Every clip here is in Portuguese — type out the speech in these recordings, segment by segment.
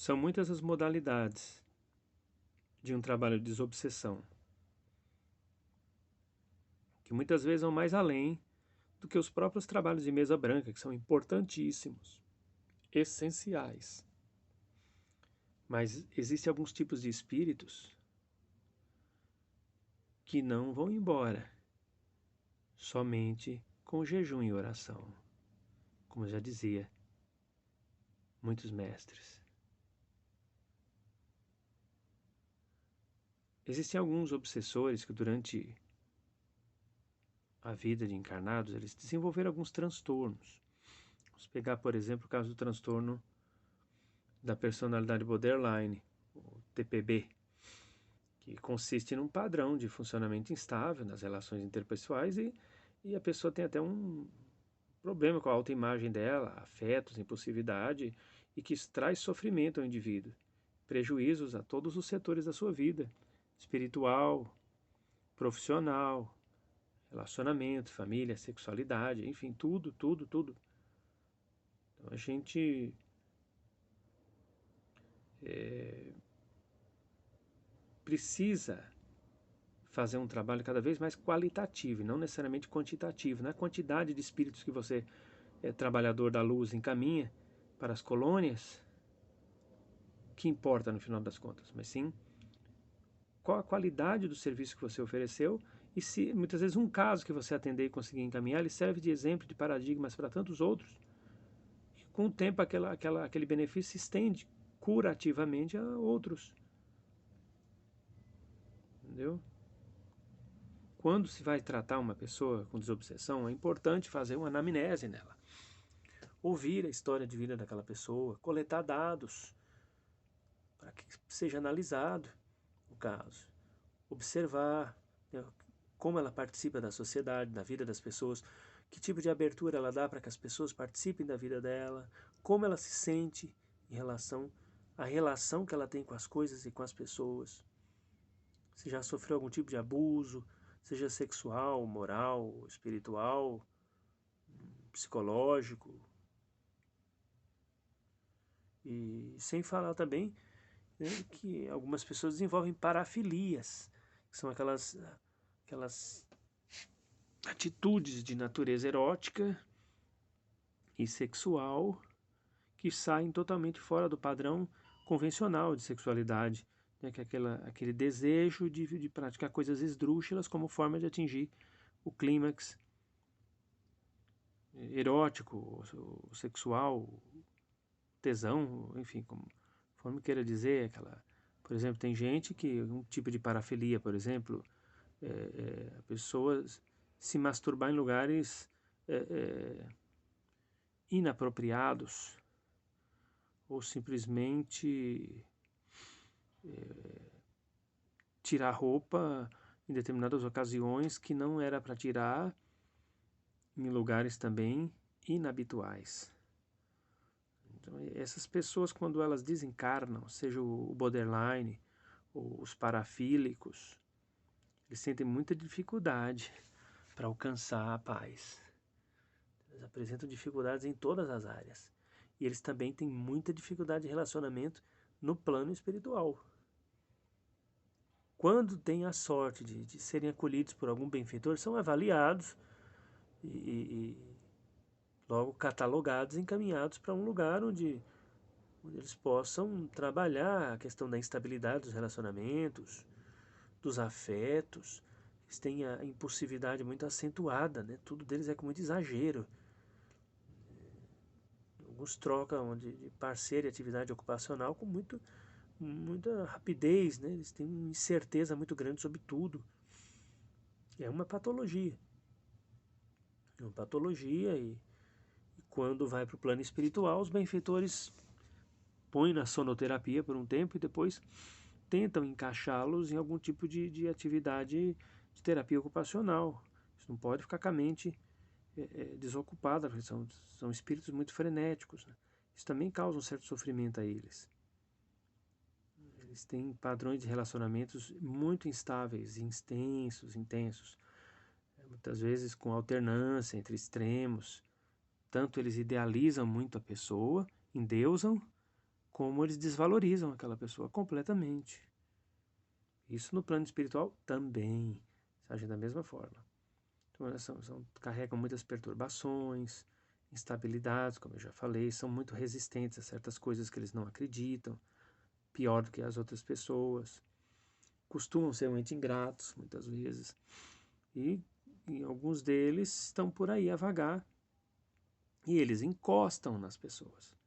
São muitas as modalidades de um trabalho de desobsessão, que muitas vezes vão mais além do que os próprios trabalhos de mesa branca, que são importantíssimos, essenciais. Mas existem alguns tipos de espíritos que não vão embora somente com jejum e oração, como já dizia muitos mestres. Existem alguns obsessores que durante a vida de encarnados, eles desenvolveram alguns transtornos. Vamos pegar, por exemplo, o caso do transtorno da personalidade borderline, o TPB, que consiste num padrão de funcionamento instável nas relações interpessoais e a pessoa tem até um problema com a autoimagem dela, afetos, impulsividade, e que isso traz sofrimento ao indivíduo, prejuízos a todos os setores da sua vida, espiritual, profissional, relacionamento, família, sexualidade, enfim, tudo. Então a gente precisa fazer um trabalho cada vez mais qualitativo e não necessariamente quantitativo. Não é a quantidade de espíritos que você, trabalhador da luz, encaminha para as colônias que importa no final das contas, mas sim qual a qualidade do serviço que você ofereceu e se muitas vezes um caso que você atender e conseguir encaminhar, ele serve de exemplo, de paradigmas para tantos outros. E com o tempo aquele benefício se estende curativamente a outros. Entendeu? Quando se vai tratar uma pessoa com desobsessão, é importante fazer uma anamnese nela. Ouvir a história de vida daquela pessoa, coletar dados para que seja analisado o caso. Observar, né, como ela participa da sociedade, da vida das pessoas, que tipo de abertura ela dá para que as pessoas participem da vida dela, como ela se sente em relação à relação que ela tem com as coisas e com as pessoas. Se já sofreu algum tipo de abuso, seja sexual, moral, espiritual, psicológico. E sem falar também, né, que algumas pessoas desenvolvem parafilias, que são aquelas atitudes de natureza erótica e sexual que saem totalmente fora do padrão convencional de sexualidade, né, que é aquele desejo de praticar coisas esdrúxulas como forma de atingir o clímax erótico, o sexual, tesão, enfim, conforme queira dizer, por exemplo, tem gente que um tipo de parafilia, por exemplo, a pessoa se masturbar em lugares inapropriados ou simplesmente tirar roupa em determinadas ocasiões que não era para tirar, em lugares também inabituais. Então, essas pessoas, quando elas desencarnam, seja o borderline ou os parafílicos, eles sentem muita dificuldade para alcançar a paz. Eles apresentam dificuldades em todas as áreas. E eles também têm muita dificuldade de relacionamento no plano espiritual. Quando têm a sorte de serem acolhidos por algum benfeitor, são avaliados e logo catalogados e encaminhados para um lugar onde eles possam trabalhar a questão da instabilidade dos relacionamentos, dos afetos. Eles têm a impulsividade muito acentuada, né? Tudo deles é com muito exagero. Alguns trocam de parceiro e atividade ocupacional com muita rapidez, né? Eles têm uma incerteza muito grande sobre tudo. É uma patologia. É uma patologia e quando vai para o plano espiritual, os benfeitores põem na sonoterapia por um tempo e depois tentam encaixá-los em algum tipo de atividade de terapia ocupacional. Isso não pode ficar com a mente desocupada, porque são espíritos muito frenéticos, né? Isso também causa um certo sofrimento a eles. Eles têm padrões de relacionamentos muito instáveis, intensos, muitas vezes com alternância entre extremos. Tanto eles idealizam muito a pessoa, endeusam, como eles desvalorizam aquela pessoa completamente. Isso no plano espiritual também agem da mesma forma. Então, elas carregam muitas perturbações, instabilidades, como eu já falei, são muito resistentes a certas coisas que eles não acreditam, pior do que as outras pessoas. Costumam ser muito ingratos, muitas vezes. E alguns deles estão por aí a vagar. E eles encostam nas pessoas.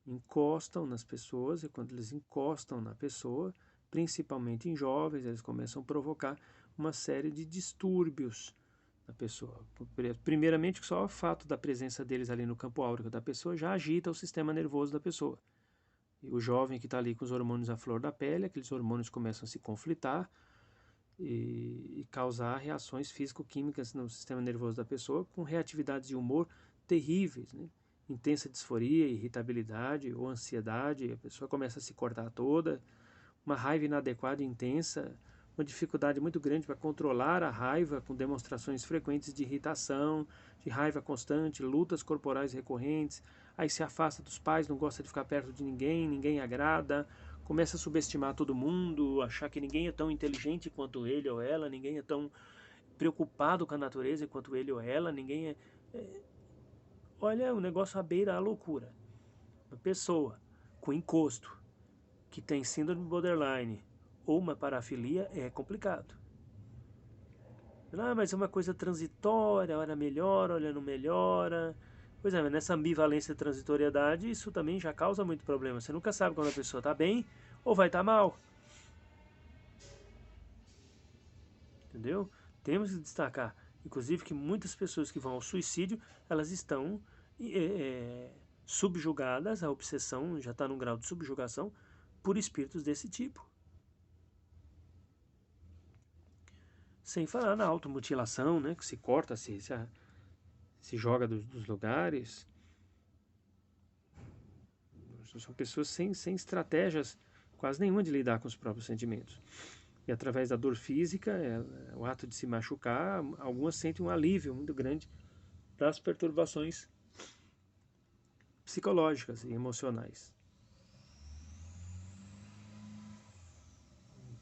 Encostam nas pessoas, e quando eles encostam na pessoa, principalmente em jovens, eles começam a provocar uma série de distúrbios na pessoa. Primeiramente, só o fato da presença deles ali no campo áureo da pessoa já agita o sistema nervoso da pessoa. E o jovem que está ali com os hormônios à flor da pele, aqueles hormônios começam a se conflitar e causar reações físico-químicas no sistema nervoso da pessoa, com reatividades de humor terríveis, né? Intensa disforia, irritabilidade ou ansiedade, a pessoa começa a se cortar toda, uma raiva inadequada e intensa, uma dificuldade muito grande para controlar a raiva, com demonstrações frequentes de irritação, de raiva constante, lutas corporais recorrentes, aí se afasta dos pais, não gosta de ficar perto de ninguém, ninguém agrada, começa a subestimar todo mundo, achar que ninguém é tão inteligente quanto ele ou ela, ninguém é tão preocupado com a natureza quanto ele ou ela, ninguém olha, o negócio à beira a loucura. Uma pessoa com encosto, que tem síndrome borderline ou uma parafilia, é complicado. Mas é uma coisa transitória, hora melhora, olha não melhora. Pois é, mas nessa ambivalência e transitoriedade, isso também já causa muito problema. Você nunca sabe quando a pessoa está bem ou vai estar mal. Entendeu? Temos que destacar, inclusive, que muitas pessoas que vão ao suicídio, elas estão subjugadas, a obsessão já está num grau de subjugação por espíritos desse tipo. Sem falar na automutilação, né, que se corta, se joga dos lugares. São pessoas sem estratégias quase nenhuma de lidar com os próprios sentimentos. E através da dor física, o ato de se machucar, algumas sentem um alívio muito grande das perturbações psicológicas e emocionais.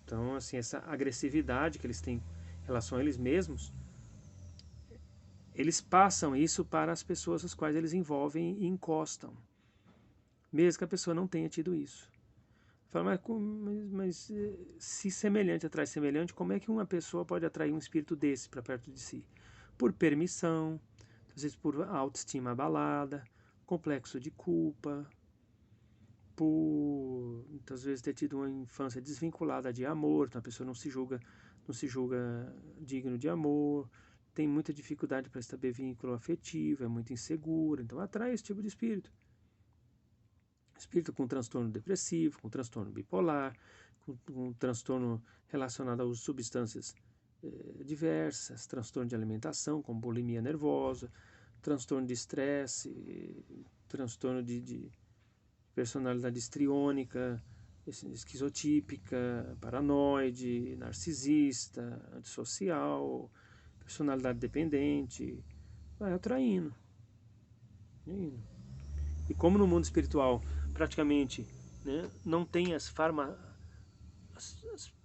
Então, assim, essa agressividade que eles têm em relação a eles mesmos, eles passam isso para as pessoas às quais eles envolvem e encostam, mesmo que a pessoa não tenha tido isso. Fala, mas se semelhante atrai semelhante, como é que uma pessoa pode atrair um espírito desse para perto de si? Por permissão, às vezes por autoestima abalada, complexo de culpa, por muitas vezes ter tido uma infância desvinculada de amor, então a pessoa não se julga digno de amor, tem muita dificuldade para estabelecer vínculo afetivo, é muito insegura, então atrai esse tipo de espírito. Espírito com transtorno depressivo, com transtorno bipolar, com transtorno relacionado ao uso de substâncias diversas, transtorno de alimentação, como bulimia nervosa, transtorno de estresse, transtorno de personalidade histriônica, esquizotípica, paranoide, narcisista, antissocial, personalidade dependente, vai atraindo. E como no mundo espiritual praticamente, né, não tem as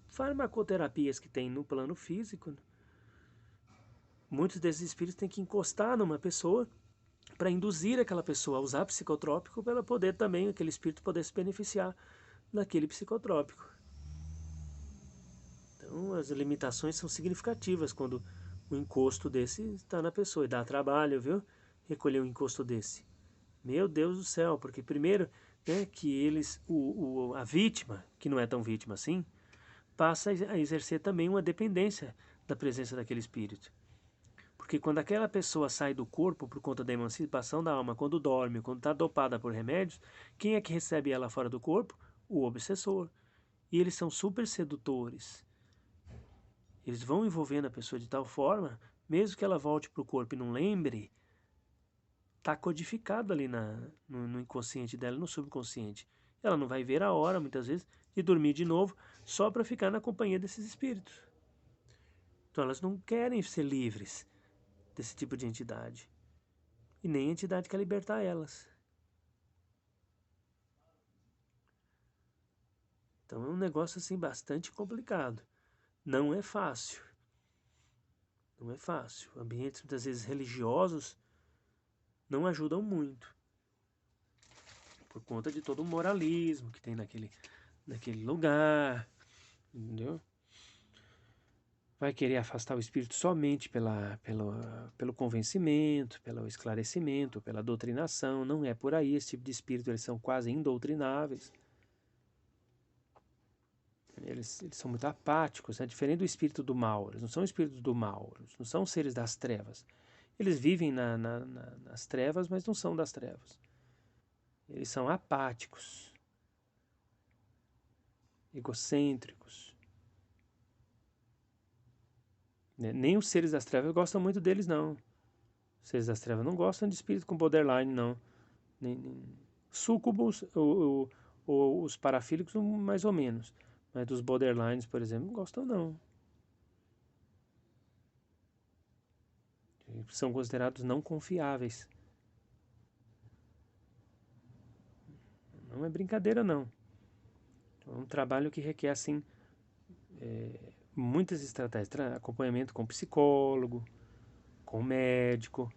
farmacoterapias que tem no plano físico, né, muitos desses espíritos têm que encostar numa pessoa para induzir aquela pessoa a usar psicotrópico para poder também, aquele espírito poder se beneficiar daquele psicotrópico. Então as limitações são significativas quando o encosto desse está na pessoa. E dá trabalho, viu? Recolher um encosto desse. Meu Deus do céu, porque primeiro, né, que eles, a vítima, que não é tão vítima assim, passa a exercer também uma dependência da presença daquele espírito. Porque quando aquela pessoa sai do corpo por conta da emancipação da alma, quando dorme, quando está dopada por remédios, quem é que recebe ela fora do corpo? O obsessor. E eles são super sedutores. Eles vão envolvendo a pessoa de tal forma, mesmo que ela volte para o corpo e não lembre, está codificado ali no inconsciente dela, no subconsciente. Ela não vai ver a hora, muitas vezes, de dormir de novo, só para ficar na companhia desses espíritos. Então elas não querem ser livres desse tipo de entidade. E nem a entidade quer libertar elas. Então é um negócio assim bastante complicado. Não é fácil. Não é fácil. Ambientes muitas vezes religiosos não ajudam muito. Por conta de todo o moralismo que tem naquele lugar. Entendeu? Vai querer afastar o espírito somente pelo convencimento, pelo esclarecimento, pela doutrinação. Não é por aí. Esse tipo de espírito, eles são quase indoutrináveis. Eles são muito apáticos, né? Diferente do espírito do mal. Eles não são espíritos do mal, eles não são seres das trevas. Eles vivem nas trevas, mas não são das trevas. Eles são apáticos, egocêntricos. Nem os seres das trevas gostam muito deles, não. Os seres das trevas não gostam de espírito com borderline, não. Nem súcubos ou os parafílicos, mais ou menos. Mas dos borderlines, por exemplo, não gostam, não. São considerados não confiáveis. Não é brincadeira, não. É um trabalho que requer, assim, muitas estratégias. Acompanhamento com psicólogo, com médico.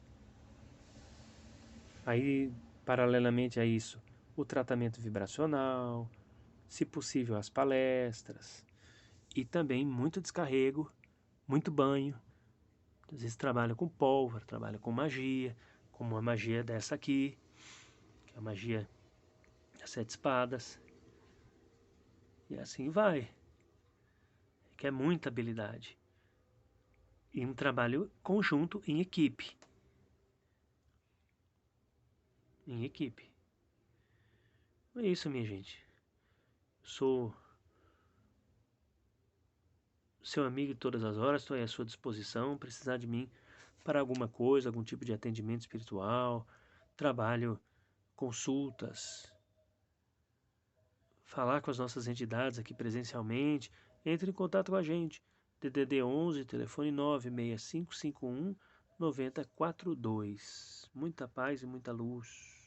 Aí, paralelamente a isso, o tratamento vibracional, se possível, as palestras. E também muito descarrego, muito banho. Às vezes trabalha com pólvora, trabalha com magia, como a magia dessa aqui, que é a magia das 7 espadas. E assim vai. Que é muita habilidade. E um trabalho conjunto em equipe. Em equipe. É isso, minha gente. Sou seu amigo de todas as horas, estou à sua disposição. Precisar de mim para alguma coisa, algum tipo de atendimento espiritual, trabalho, consultas, falar com as nossas entidades aqui presencialmente, entre em contato com a gente. DDD 11, telefone 96551 9042. Muita paz e muita luz.